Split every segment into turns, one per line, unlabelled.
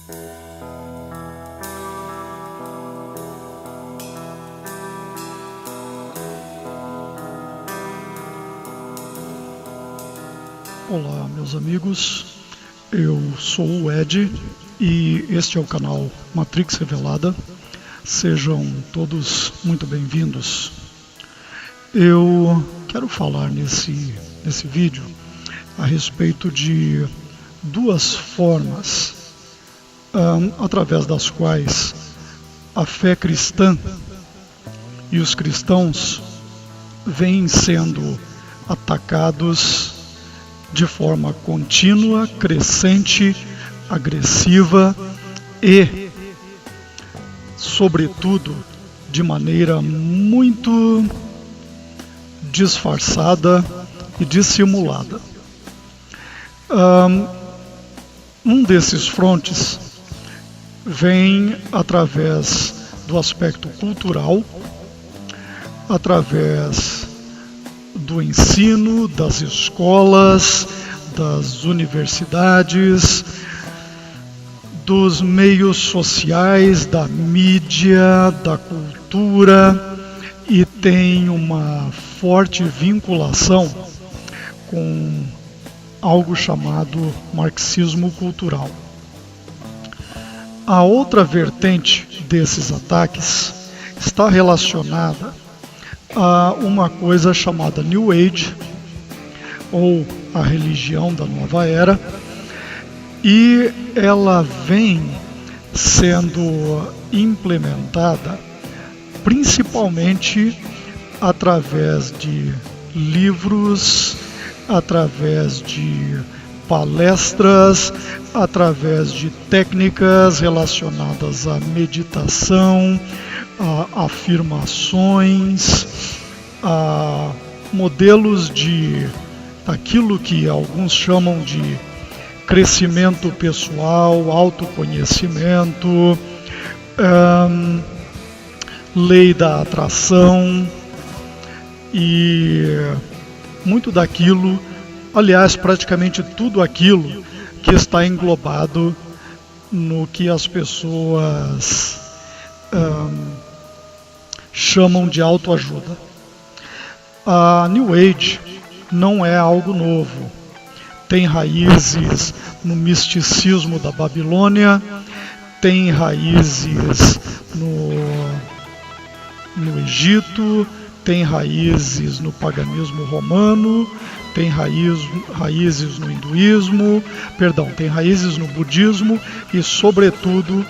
Olá, meus amigos, eu sou o Ed e este é o canal Matrix Revelada. Sejam todos muito bem-vindos. Eu quero falar nesse vídeo a respeito de duas formas através das quais a fé cristã e os cristãos vêm sendo atacados de forma contínua, crescente, agressiva e, sobretudo, de maneira muito disfarçada e dissimulada. Um desses frontes vem através do aspecto cultural, através do ensino, das escolas, das universidades, dos meios sociais, da mídia, da cultura, e tem uma forte vinculação com algo chamado marxismo cultural. A outra vertente desses ataques está relacionada a uma coisa chamada New Age, ou a religião da nova era, e ela vem sendo implementada principalmente através de livros, através de palestras, através de técnicas relacionadas à meditação, a afirmações, a modelos daquilo que alguns chamam de crescimento pessoal, autoconhecimento, lei da atração e muito daquilo, aliás, praticamente tudo aquilo que está englobado no que as pessoas chamam de autoajuda. A New Age não é algo novo. Tem raízes no misticismo da Babilônia, tem raízes no Egito, tem raízes no paganismo romano, tem raízes no hinduísmo, tem raízes no budismo e, sobretudo,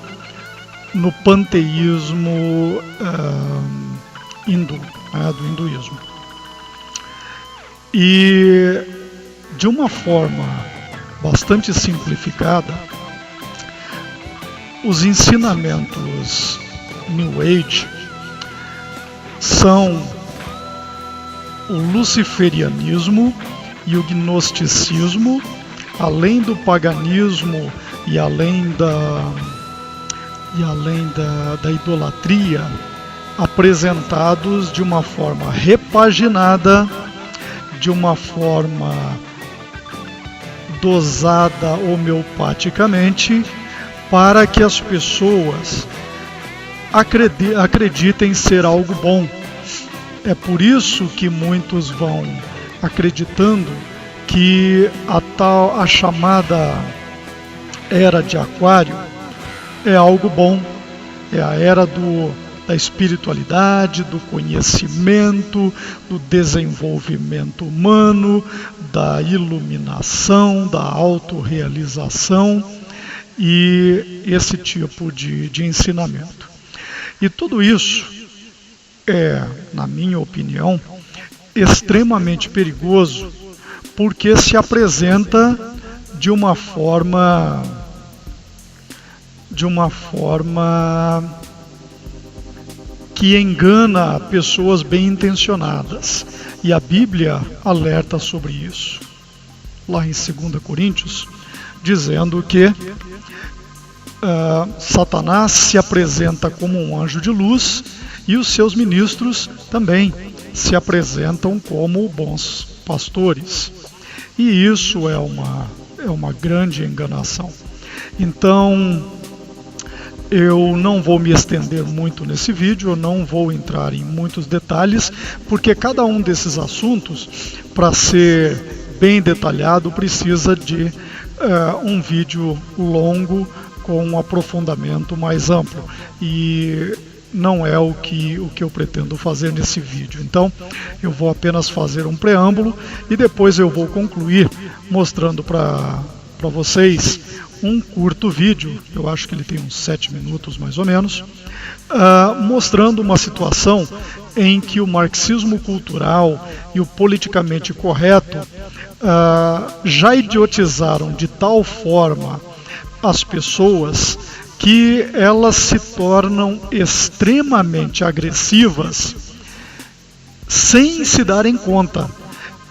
no panteísmo hindu, do hinduísmo. E, de uma forma bastante simplificada, os ensinamentos New Age são o luciferianismo e o gnosticismo, além do paganismo e além da idolatria, apresentados de uma forma repaginada, de uma forma dosada homeopaticamente, para que as pessoas acreditem ser algo bom. É por isso que muitos vão acreditando que a chamada Era de Aquário é algo bom, é a era da espiritualidade, do conhecimento, do desenvolvimento humano, da iluminação, da autorrealização e esse tipo de ensinamento. E tudo isso é, na minha opinião, extremamente perigoso, porque se apresenta de uma forma que engana pessoas bem intencionadas, e a Bíblia alerta sobre isso, lá em 2 Coríntios, dizendo que Satanás se apresenta como um anjo de luz e os seus ministros também se apresentam como bons pastores, e isso é uma grande enganação. Então, Eu não vou me estender muito nesse vídeo, eu não vou entrar em muitos detalhes, porque cada um desses assuntos, para ser bem detalhado, precisa de um vídeo longo com um aprofundamento mais amplo. E não é o que eu pretendo fazer nesse vídeo. Então, eu vou apenas fazer um preâmbulo e depois eu vou concluir mostrando para vocês um curto vídeo, eu acho que ele tem uns 7 minutos mais ou menos, mostrando uma situação em que o marxismo cultural e o politicamente correto já idiotizaram de tal forma as pessoas que elas se tornam extremamente agressivas sem se darem conta.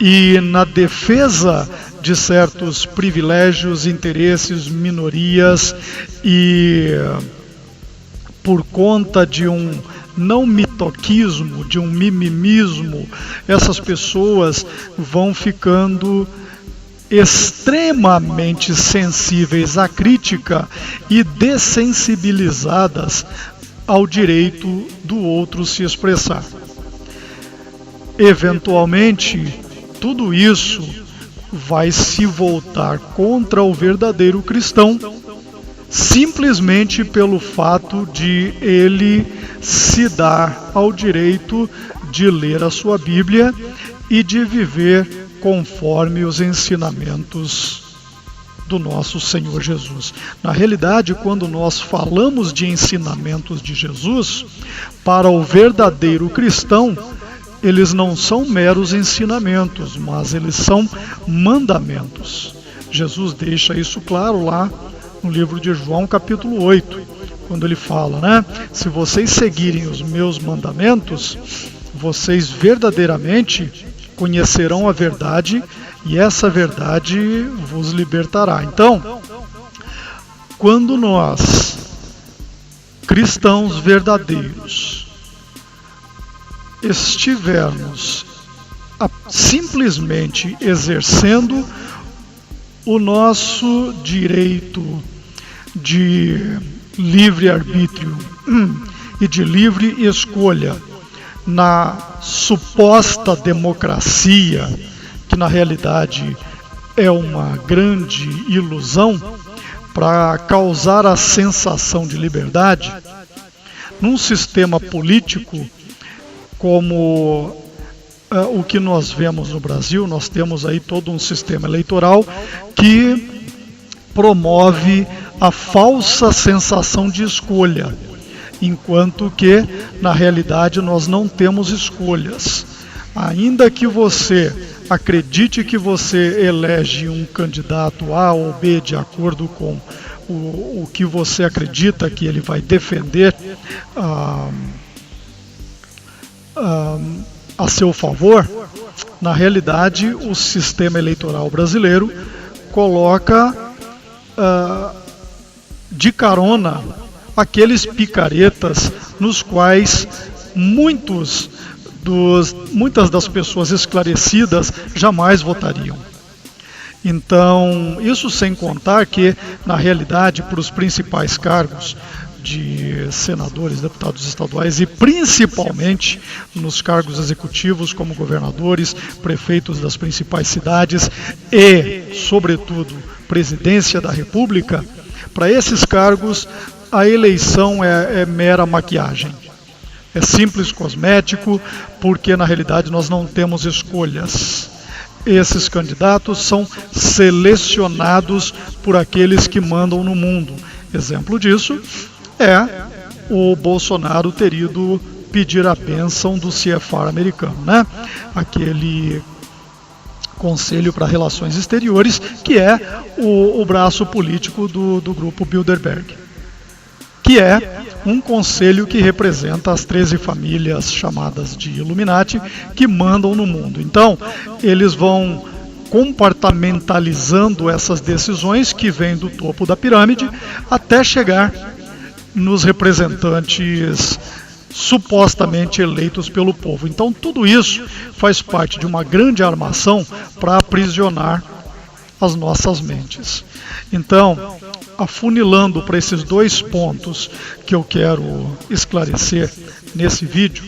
E na defesa de certos privilégios, interesses, minorias e por conta de um não mitoquismo, de um mimimismo, essas pessoas vão ficando extremamente sensíveis à crítica e dessensibilizadas ao direito do outro se expressar. Eventualmente, tudo isso vai se voltar contra o verdadeiro cristão, simplesmente pelo fato de ele se dar ao direito de ler a sua Bíblia e de viver conforme os ensinamentos do nosso Senhor Jesus. Na realidade, quando nós falamos de ensinamentos de Jesus, para o verdadeiro cristão, eles não são meros ensinamentos, mas eles são mandamentos. Jesus deixa isso claro lá no livro de João, capítulo 8, quando ele fala, né? Se vocês seguirem os meus mandamentos, vocês verdadeiramente conhecerão a verdade e essa verdade vos libertará. Então, quando nós, cristãos verdadeiros, estivermos simplesmente exercendo o nosso direito de livre-arbítrio e de livre escolha na suposta democracia, que na realidade é uma grande ilusão para causar a sensação de liberdade, num sistema político como o que nós vemos no Brasil, nós temos aí todo um sistema eleitoral que promove a falsa sensação de escolha, enquanto que, na realidade, nós não temos escolhas. Ainda que você acredite que você elege um candidato A ou B de acordo com o que você acredita que ele vai defender a seu favor, na realidade o sistema eleitoral brasileiro coloca de carona aqueles picaretas nos quais muitas das pessoas esclarecidas jamais votariam. Então, isso sem contar que, na realidade, para os principais cargos de senadores, deputados estaduais e principalmente nos cargos executivos como governadores, prefeitos das principais cidades e, sobretudo, presidência da República, para esses cargos a eleição é mera maquiagem. É simples cosmético, porque na realidade nós não temos escolhas. Esses candidatos são selecionados por aqueles que mandam no mundo. Exemplo disso é o Bolsonaro ter ido pedir a bênção do CFR americano, né? Aquele Conselho para Relações Exteriores, que é o braço político do grupo Bilderberg, que é um conselho que representa as 13 famílias chamadas de Illuminati que mandam no mundo. Então, eles vão compartimentalizando essas decisões que vêm do topo da pirâmide até chegar nos representantes supostamente eleitos pelo povo. Então tudo isso faz parte de uma grande armação para aprisionar as nossas mentes. Então, afunilando para esses dois pontos que eu quero esclarecer nesse vídeo,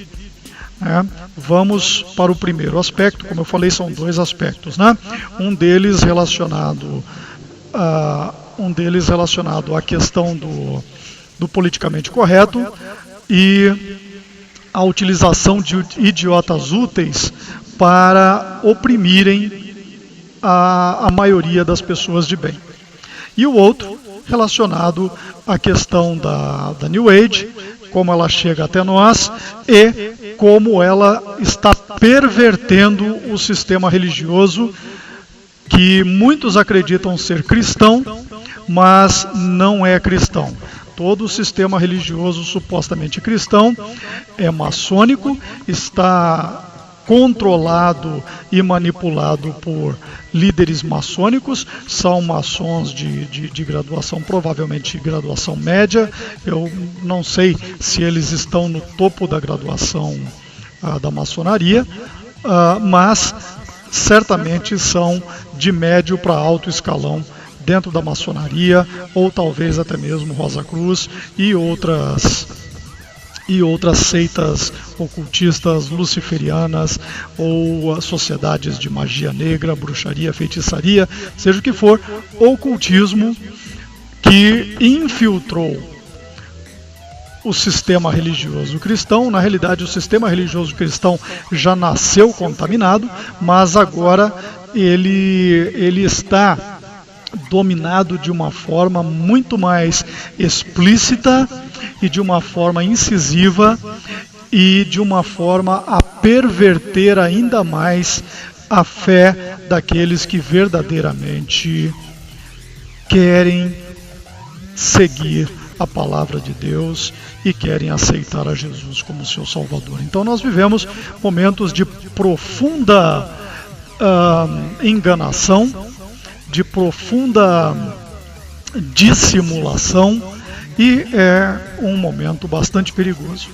né, vamos para o primeiro aspecto. Como eu falei, são dois aspectos, né? Um deles relacionado à questão do politicamente correto e a utilização de idiotas úteis para oprimirem a maioria das pessoas de bem. E o outro relacionado à questão da New Age, como ela chega até nós e como ela está pervertendo o sistema religioso, que muitos acreditam ser cristão, mas não é cristão. Todo o sistema religioso supostamente cristão é maçônico, está controlado e manipulado por líderes maçônicos, são maçons de graduação, provavelmente graduação média. Eu não sei se eles estão no topo da graduação da maçonaria, mas certamente são de médio para alto escalão dentro da maçonaria, ou talvez até mesmo Rosa Cruz e outras seitas ocultistas luciferianas, ou sociedades de magia negra, bruxaria, feitiçaria, seja o que for, ocultismo que infiltrou o sistema religioso cristão. Na realidade, o sistema religioso cristão já nasceu contaminado, mas agora ele está dominado de uma forma muito mais explícita e de uma forma incisiva e de uma forma a perverter ainda mais a fé daqueles que verdadeiramente querem seguir a palavra de Deus e querem aceitar a Jesus como seu Salvador. Então nós vivemos momentos de profunda enganação, de profunda dissimulação, e é um momento bastante perigoso.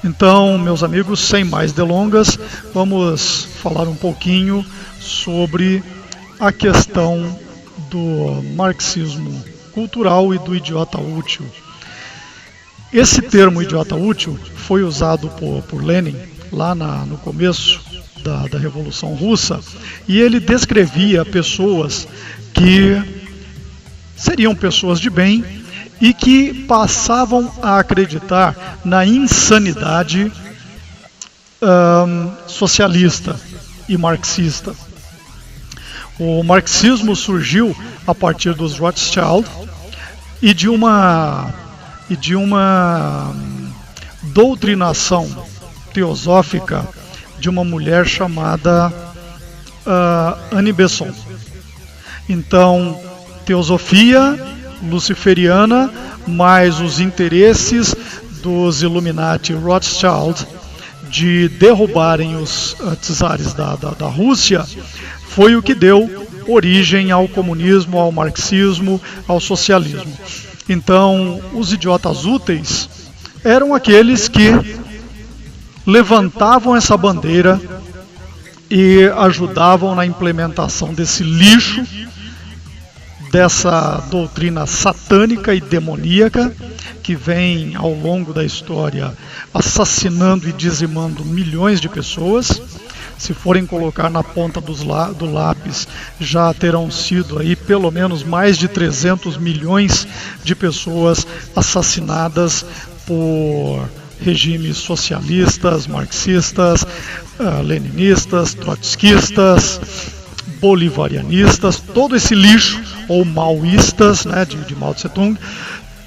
Então, meus amigos, sem mais delongas, vamos falar um pouquinho sobre a questão do marxismo cultural e do idiota útil. Esse termo idiota útil foi usado por Lenin lá no começo da Revolução Russa, e ele descrevia pessoas que seriam pessoas de bem e que passavam a acreditar na insanidade socialista e marxista. O marxismo surgiu a partir dos Rothschild e de uma doutrinação teosófica de uma mulher chamada Annie Besson. Então, teosofia luciferiana, mais os interesses dos Illuminati Rothschild de derrubarem os czares da Rússia, foi o que deu origem ao comunismo, ao marxismo, ao socialismo. Então, os idiotas úteis eram aqueles que levantavam essa bandeira e ajudavam na implementação desse lixo, dessa doutrina satânica e demoníaca que vem ao longo da história assassinando e dizimando milhões de pessoas. Se forem colocar na ponta do lápis, já terão sido aí pelo menos mais de 300 milhões de pessoas assassinadas por regimes socialistas, marxistas, leninistas, trotskistas, bolivarianistas, todo esse lixo, ou maoístas, né, de Mao Tse Tung.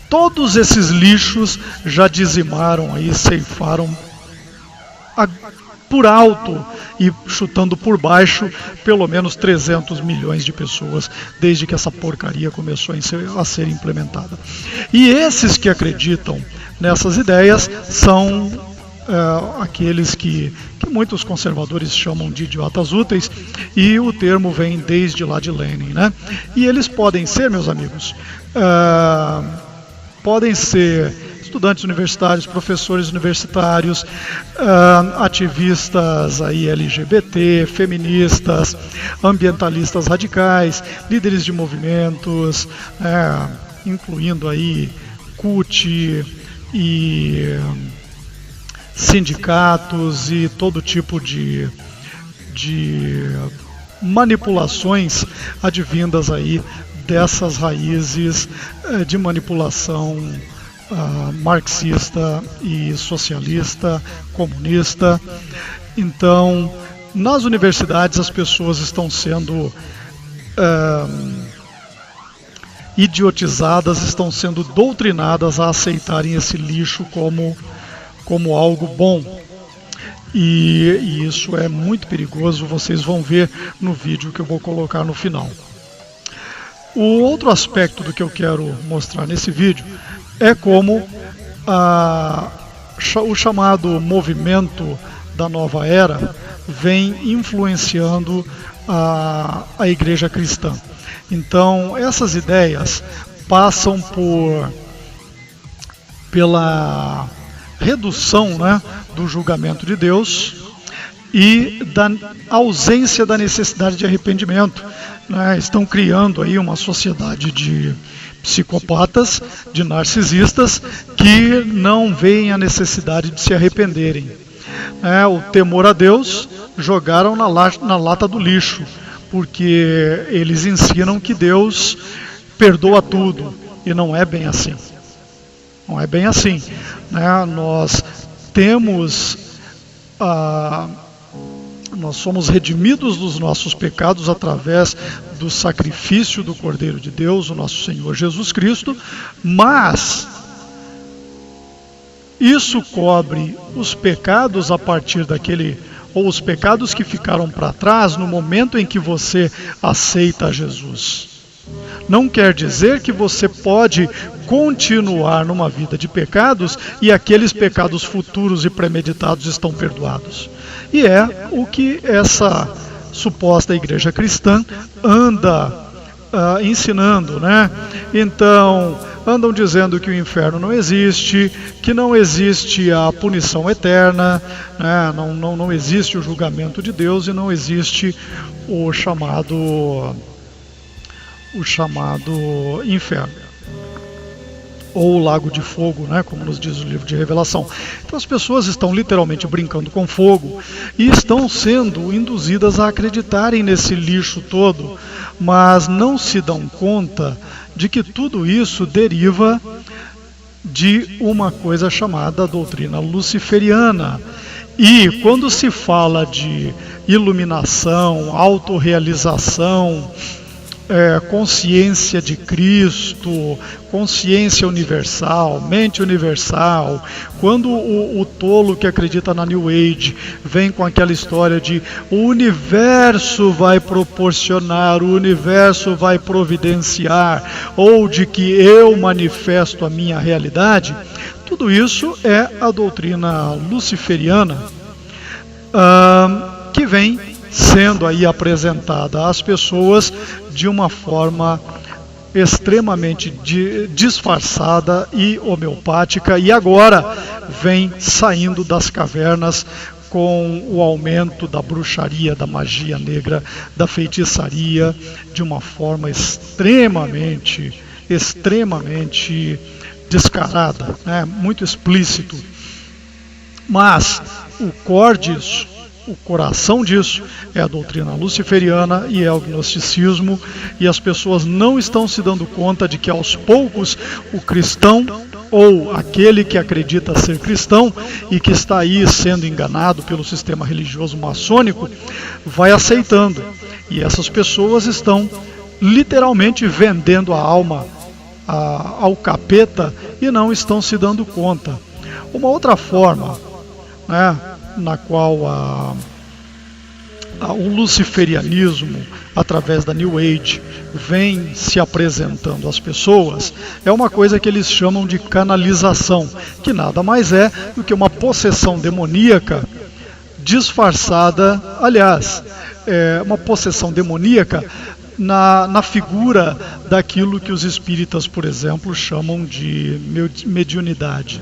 Todos esses lixos já dizimaram aí, ceifaram por alto e chutando por baixo pelo menos 300 milhões de pessoas desde que essa porcaria começou a ser implementada. E esses que acreditam nessas ideias são aqueles que muitos conservadores chamam de idiotas úteis, e o termo vem desde lá de Lenin, né? E eles podem ser, meus amigos, podem ser estudantes universitários, professores universitários, ativistas aí LGBT, feministas, ambientalistas radicais, líderes de movimentos, incluindo aí CUT e sindicatos e todo tipo de manipulações advindas aí dessas raízes de manipulação marxista e socialista, comunista. Então, nas universidades as pessoas estão sendo idiotizadas, estão sendo doutrinadas a aceitarem esse lixo como algo bom. E isso é muito perigoso, vocês vão ver no vídeo que eu vou colocar no final. O outro aspecto do que eu quero mostrar nesse vídeo é como o chamado movimento da nova era vem influenciando a igreja cristã. Então, essas ideias passam pela redução, do julgamento de Deus e da ausência da necessidade de arrependimento. Estão criando aí uma sociedade de psicopatas, de narcisistas, que não veem a necessidade de se arrependerem. O temor a Deus jogaram na lata do lixo, porque eles ensinam que Deus perdoa tudo, e não é bem assim. Não é bem assim. Nós somos redimidos dos nossos pecados através do sacrifício do Cordeiro de Deus, o nosso Senhor Jesus Cristo, mas isso cobre os pecados a partir ou os pecados que ficaram para trás no momento em que você aceita Jesus. Não quer dizer que você pode continuar numa vida de pecados e aqueles pecados futuros e premeditados estão perdoados. E é o que essa suposta igreja cristã anda ensinando, Então, andam dizendo que o inferno não existe, que não existe a punição eterna, não existe o julgamento de Deus e não existe o chamado inferno, ou o lago de fogo, como nos diz o livro de Revelação. Então as pessoas estão literalmente brincando com fogo e estão sendo induzidas a acreditarem nesse lixo todo, mas não se dão conta de que tudo isso deriva de uma coisa chamada doutrina luciferiana. E quando se fala de iluminação, autorrealização, consciência de Cristo, consciência universal, mente universal, quando o tolo que acredita na New Age vem com aquela história de o universo vai proporcionar, o universo vai providenciar, ou de que eu manifesto a minha realidade, tudo isso é a doutrina luciferiana que vem sendo aí apresentada às pessoas de uma forma extremamente disfarçada e homeopática, e agora vem saindo das cavernas com o aumento da bruxaria, da magia negra, da feitiçaria, de uma forma extremamente descarada, muito explícito. Mas o core disso, o coração disso é a doutrina luciferiana e é o gnosticismo, e as pessoas não estão se dando conta de que aos poucos o cristão, ou aquele que acredita ser cristão e que está aí sendo enganado pelo sistema religioso maçônico, vai aceitando, e essas pessoas estão literalmente vendendo a alma ao capeta e não estão se dando conta. Uma outra forma, na qual o luciferianismo, através da New Age, vem se apresentando às pessoas, é uma coisa que eles chamam de canalização, que nada mais é do que uma possessão demoníaca disfarçada, aliás, uma possessão demoníaca na figura daquilo que os espíritas, por exemplo, chamam de mediunidade.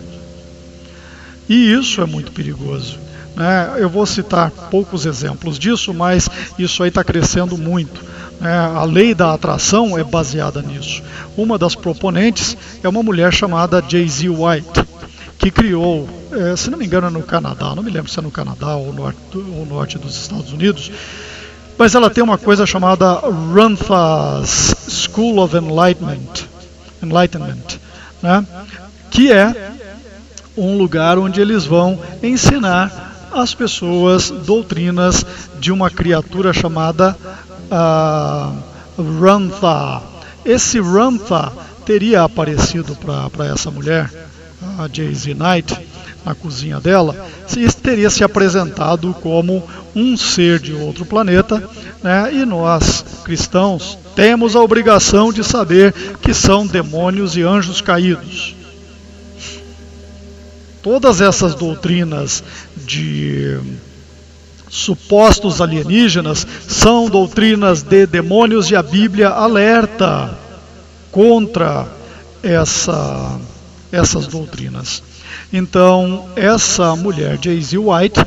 E isso é muito perigoso, né? Eu vou citar poucos exemplos disso, mas isso aí está crescendo muito, né? A lei da atração é baseada nisso. Uma das proponentes é uma mulher chamada J.Z. White, que criou, se não me engano, no Canadá, não me lembro se é no Canadá ou no norte dos Estados Unidos, mas ela tem uma coisa chamada Ramtha's School of Enlightenment, né? Que é um lugar onde eles vão ensinar as pessoas doutrinas de uma criatura chamada Ramtha. Esse Ramtha teria aparecido para essa mulher, a J.Z. Knight, na cozinha dela, e teria se apresentado como um ser de outro planeta, né? E nós, cristãos, temos a obrigação de saber que são demônios e anjos caídos. Todas essas doutrinas de supostos alienígenas são doutrinas de demônios, e a Bíblia alerta contra essas doutrinas. Então, essa mulher, J.Z. White,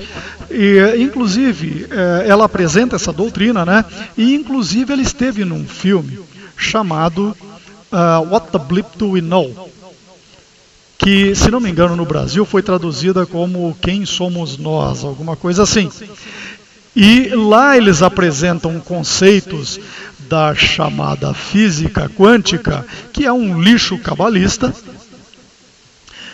inclusive, ela apresenta essa doutrina, né? E inclusive ela esteve num filme chamado What the Bleep Do We Know?, que, se não me engano, no Brasil foi traduzida como Quem Somos Nós, alguma coisa assim. E lá eles apresentam conceitos da chamada física quântica, que é um lixo cabalista,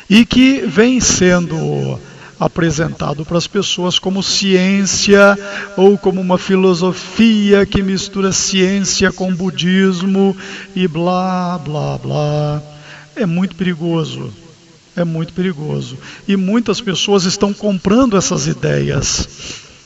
e que vem sendo apresentado para as pessoas como ciência, ou como uma filosofia que mistura ciência com budismo e blá, blá, blá. É muito perigoso. É muito perigoso. E muitas pessoas estão comprando essas ideias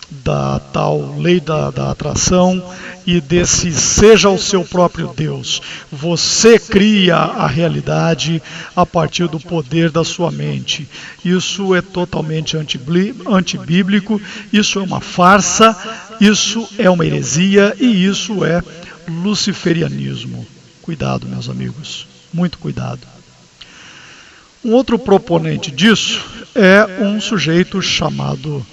da tal lei da atração e desse seja o seu próprio Deus. Você cria a realidade a partir do poder da sua mente. Isso é totalmente antibíblico, isso é uma farsa, isso é uma heresia e isso é luciferianismo. Cuidado, meus amigos, muito cuidado. Um outro proponente disso é um sujeito chamado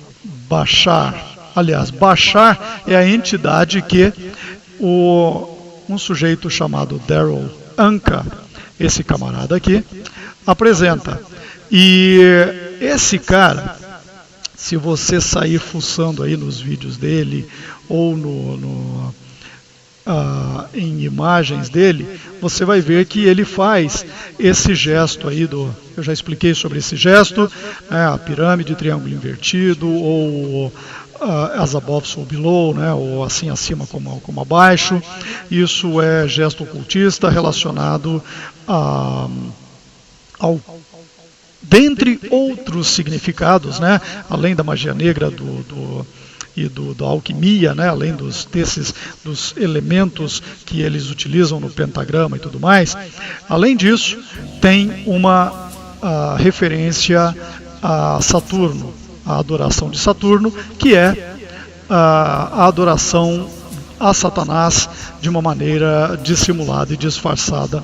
Bashar. Aliás, Bashar é a entidade que um sujeito chamado Darryl Anka, esse camarada aqui, apresenta. E esse cara, se você sair fuçando aí nos vídeos dele ou em imagens dele, você vai ver que ele faz esse gesto aí eu já expliquei sobre esse gesto, né, a pirâmide, triângulo invertido, ou as above so below, né, ou assim acima como abaixo. Isso é gesto ocultista relacionado dentre outros significados, né, além da magia negra e da alquimia, né, além dos elementos que eles utilizam no pentagrama e tudo mais. Além disso, tem uma referência a Saturno, a adoração de Saturno, que é a adoração a Satanás de uma maneira dissimulada e disfarçada,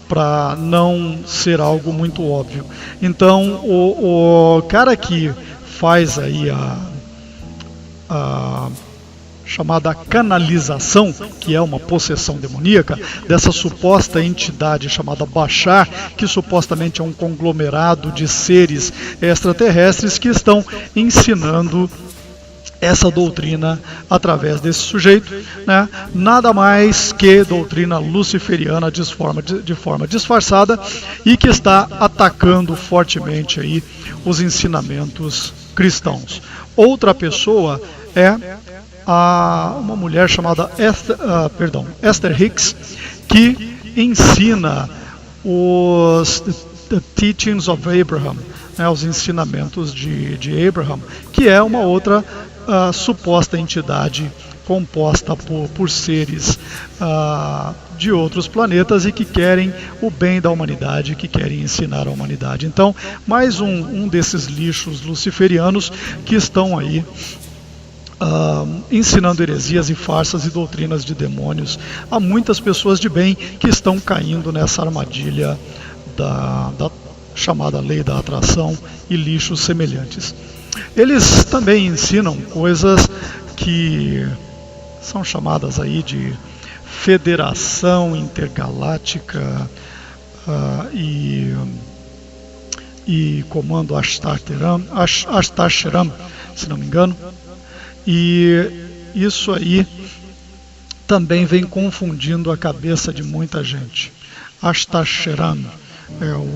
para não ser algo muito óbvio. Então, o cara que faz aí a chamada canalização, que é uma possessão demoníaca, dessa suposta entidade chamada Bashar, que supostamente é um conglomerado de seres extraterrestres que estão ensinando essa doutrina através desse sujeito, né? Nada mais que doutrina luciferiana de forma disfarçada, e que está atacando fortemente aí os ensinamentos cristãos. Outra pessoa é uma mulher chamada Esther Hicks, que ensina os The Teachings of Abraham, né, os ensinamentos de Abraham, que é uma outra suposta entidade composta por seres de outros planetas e que querem o bem da humanidade, que querem ensinar a humanidade. Então, mais um desses lixos luciferianos que estão aí ensinando heresias e farsas e doutrinas de demônios. Há muitas pessoas de bem que estão caindo nessa armadilha da chamada lei da atração e lixos semelhantes. Eles também ensinam coisas que são chamadas aí de Federação Intergaláctica e Comando Ashtar-Sheram, se não me engano. E isso aí também vem confundindo a cabeça de muita gente. Ashtar-Sheram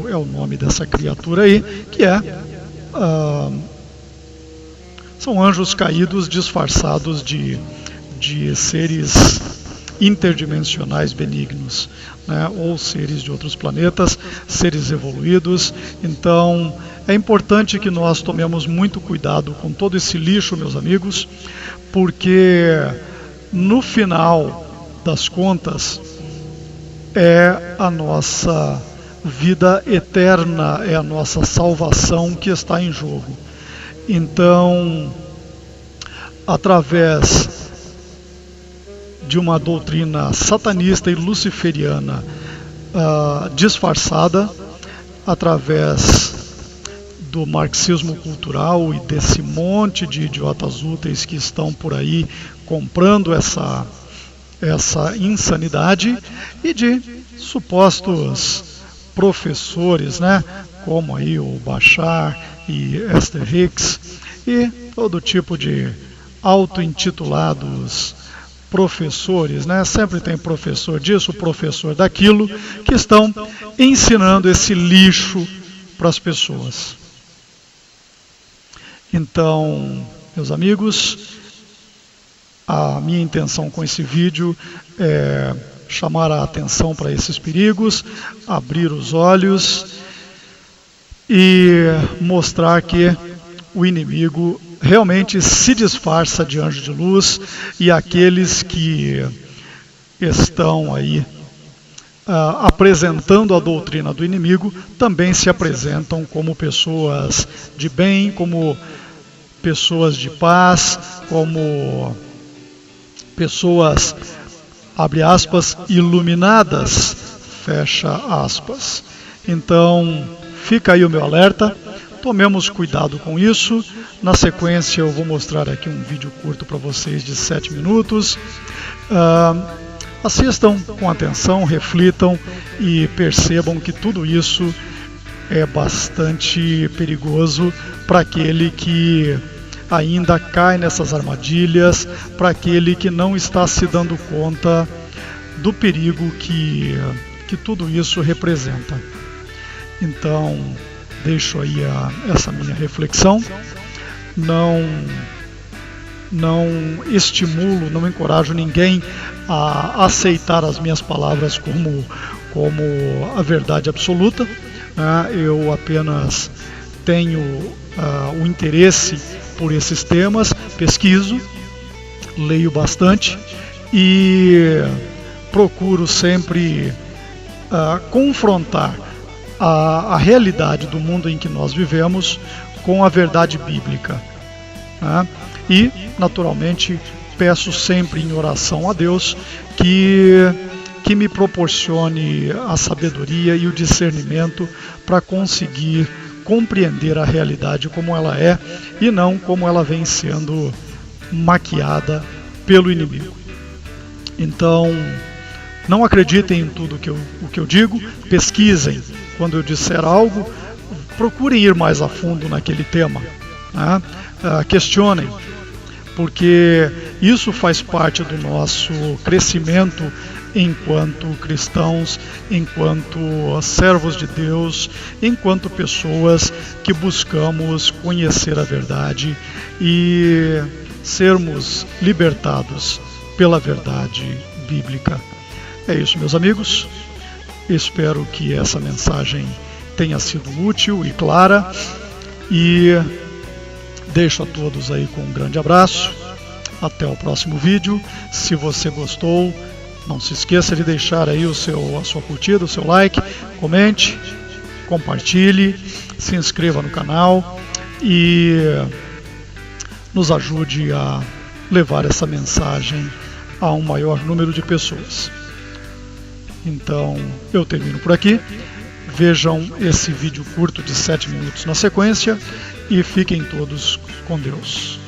é o nome dessa criatura aí, que são anjos caídos disfarçados de seres interdimensionais benignos, né? Ou seres de outros planetas, seres evoluídos. Então é importante que nós tomemos muito cuidado com todo esse lixo, meus amigos, porque no final das contas é a nossa vida eterna, é a nossa salvação que está em jogo. Então, através de uma doutrina satanista e luciferiana disfarçada, através do marxismo cultural e desse monte de idiotas úteis que estão por aí comprando essa insanidade, e de supostos professores, né, como aí o Bashar e Esther Hicks e todo tipo de auto-intitulados professores, né? Sempre tem professor disso, professor daquilo, que estão ensinando esse lixo para as pessoas. Então, meus amigos, a minha intenção com esse vídeo é chamar a atenção para esses perigos, abrir os olhos e mostrar que o inimigo realmente se disfarça de anjo de luz, e aqueles que estão aí apresentando a doutrina do inimigo também se apresentam como pessoas de bem, como pessoas de paz, como pessoas, abre aspas, iluminadas, fecha aspas. Então fica aí o meu alerta. Tomemos cuidado com isso. Na sequência eu vou mostrar aqui um vídeo curto para vocês de 7 minutos. Assistam com atenção, reflitam e percebam que tudo isso é bastante perigoso para aquele que ainda cai nessas armadilhas, para aquele que não está se dando conta do perigo que tudo isso representa. Então, deixo aí essa minha reflexão. Não estimulo, não encorajo ninguém a aceitar as minhas palavras como a verdade absoluta. Eu apenas tenho o interesse por esses temas, pesquiso, leio bastante e procuro sempre confrontar a realidade do mundo em que nós vivemos com a verdade bíblica, né? E, naturalmente, peço sempre em oração a Deus que me proporcione a sabedoria e o discernimento para conseguir compreender a realidade como ela é e não como ela vem sendo maquiada pelo inimigo. Então, não acreditem em tudo o que eu digo, pesquisem. Quando eu disser algo, procurem ir mais a fundo naquele tema, né? Questionem, porque isso faz parte do nosso crescimento enquanto cristãos, enquanto servos de Deus, enquanto pessoas que buscamos conhecer a verdade e sermos libertados pela verdade bíblica. É isso, meus amigos. Espero que essa mensagem tenha sido útil e clara, e deixo a todos aí com um grande abraço. Até o próximo vídeo. Se você gostou, não se esqueça de deixar aí a sua curtida, o seu like, comente, compartilhe, se inscreva no canal e nos ajude a levar essa mensagem a um maior número de pessoas. Então, eu termino por aqui. Vejam esse vídeo curto de 7 minutos na sequência e fiquem todos com Deus.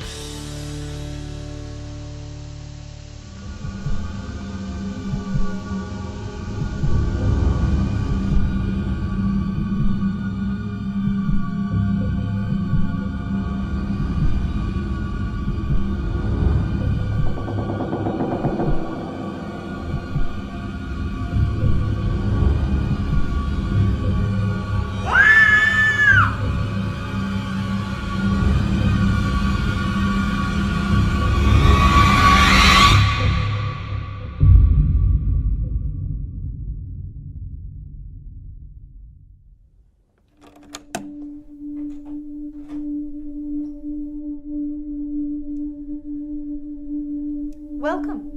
Welcome.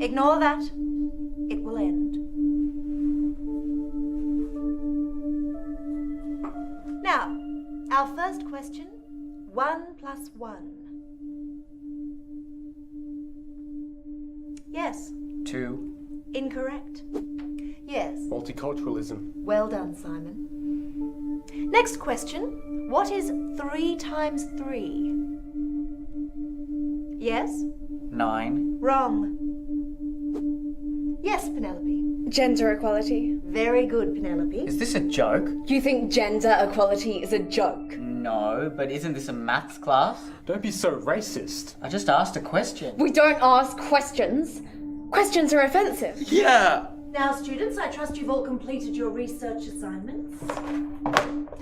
Ignore that. It will end. Now, our first question, 1 + 1. Yes.
2.
Incorrect. Yes.
Multiculturalism.
Well done, Simon. Next question. What is 3 × 3? Yes?
9.
Wrong. Yes, Penelope.
Gender equality.
Very good, Penelope.
Is this a joke?
You think gender equality is a joke?
No, but isn't this a maths class?
Don't be so racist.
I just asked a question.
We don't ask questions. Questions are offensive.
Yeah!
Now, students, I trust you've all completed your research assignments.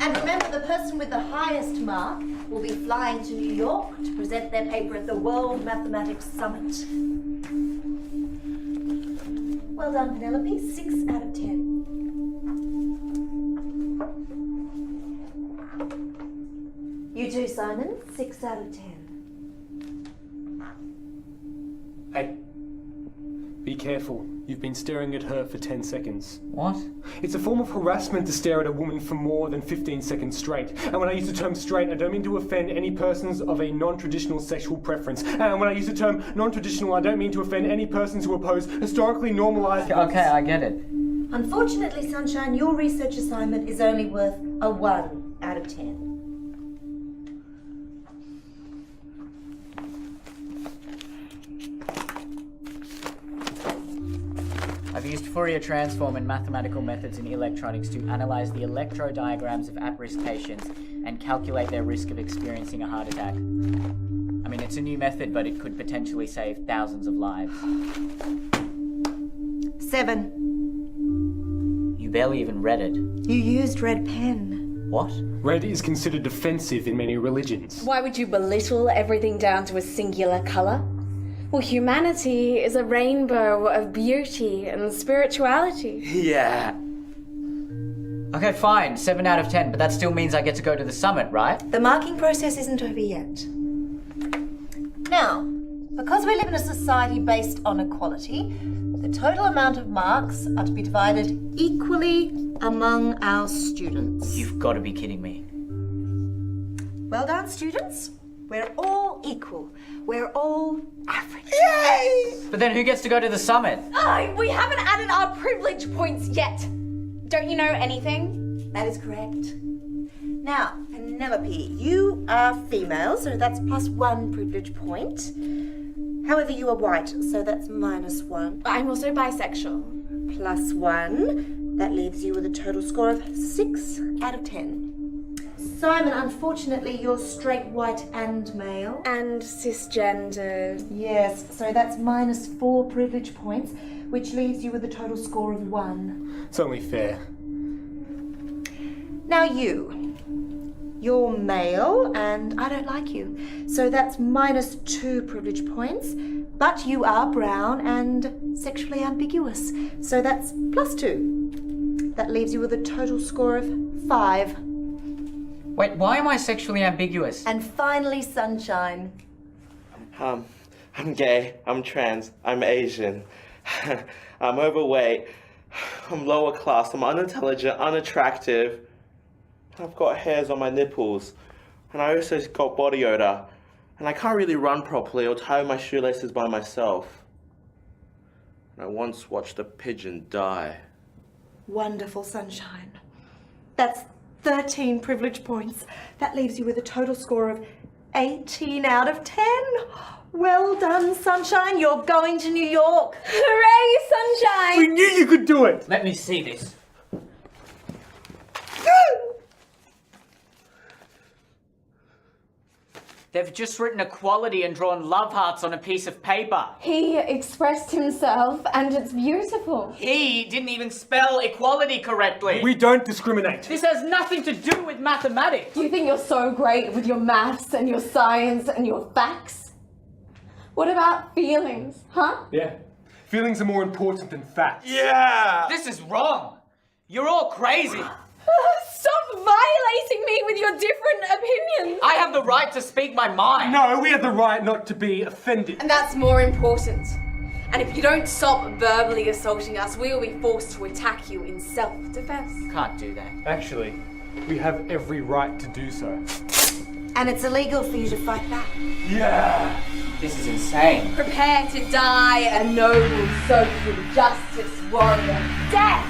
And remember, the person with the highest mark will be flying to New York to present their paper at the World Mathematics Summit. Well done, Penelope. 6 out of 10. You too, Simon. 6 out of 10.
Hey, be careful. You've been staring at her for 10 seconds.
What?
It's a form of harassment to stare at a woman for more than 15 seconds straight. And when I use the term straight, I don't mean to offend any persons of a non-traditional sexual preference. And when I use the term non-traditional, I don't mean to offend any persons who oppose historically normalized...
Okay, I get it.
Unfortunately, Sunshine, your research assignment is only worth a 1 out of 10.
I've used Fourier transform and mathematical methods in electronics to analyze the electrodiagrams of at-risk patients and calculate their risk of experiencing a heart attack. I mean, it's a new method, but it could potentially save thousands of lives.
7.
You barely even read it.
You used red pen.
What?
Red is considered offensive in many religions.
Why would you belittle everything down to a singular colour? Well, humanity is a rainbow of beauty and spirituality.
Yeah. Okay, fine. 7 out of 10, but that still means I get to go to the summit, right?
The marking process isn't over yet. Now, because we live in a society based on equality, the total amount of marks are to be divided equally among our students.
You've got to be kidding me.
Well done, students. We're all equal. We're all average.
Yay!
But then who gets to go to the summit?
Oh, we haven't added our privilege points yet. Don't you know anything?
That is correct. Now, Penelope, you are female, so that's +1 privilege point. However, you are white, so that's -1.
I'm also bisexual.
+1. That leaves you with a total score of 6 out of 10. Simon, unfortunately, you're straight, white, and male.
And cisgendered.
Yes, so that's -4 privilege points, which leaves you with a total score of 1.
It's only fair.
Now you're male, and I don't like you. So that's -2 privilege points, but you are brown and sexually ambiguous. So that's +2. That leaves you with a total score of 5.
Wait, why am I sexually ambiguous?
And finally, Sunshine.
I'm gay, I'm trans, I'm Asian. I'm overweight, I'm lower class, I'm unintelligent, unattractive, and I've got hairs on my nipples, and I also got body odor, and I can't really run properly or tie my shoelaces by myself. And I once watched a pigeon die.
Wonderful, Sunshine. That's 13 privilege points. That leaves you with a total score of 18 out of 10. Well done, Sunshine. You're going to New York.
Hooray,
We
Sunshine!
knew you could do it!
Let me see this. They've just written equality and drawn love hearts on a piece of paper.
He expressed himself, and it's beautiful.
He didn't even spell equality correctly.
We don't discriminate.
This has nothing to do with mathematics.
You think you're so great with your maths and your science and your facts? What about feelings, huh?
Yeah. Feelings are more important than facts.
Yeah!
This is wrong. You're all crazy.
Stop violating me with your different opinions!
I have the right to speak my mind.
No, we have the right not to be offended.
And that's more important. And if you don't stop verbally assaulting us, we will be forced to attack you in self-defense.
Can't do that.
Actually, we have every right to do so.
And it's illegal for you to fight back.
Yeah!
This is insane.
Prepare to die a noble, social justice warrior. Death!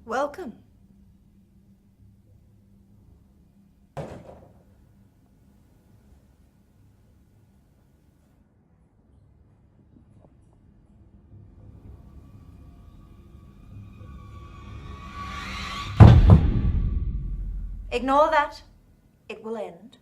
Welcome. Ignore that. It will end.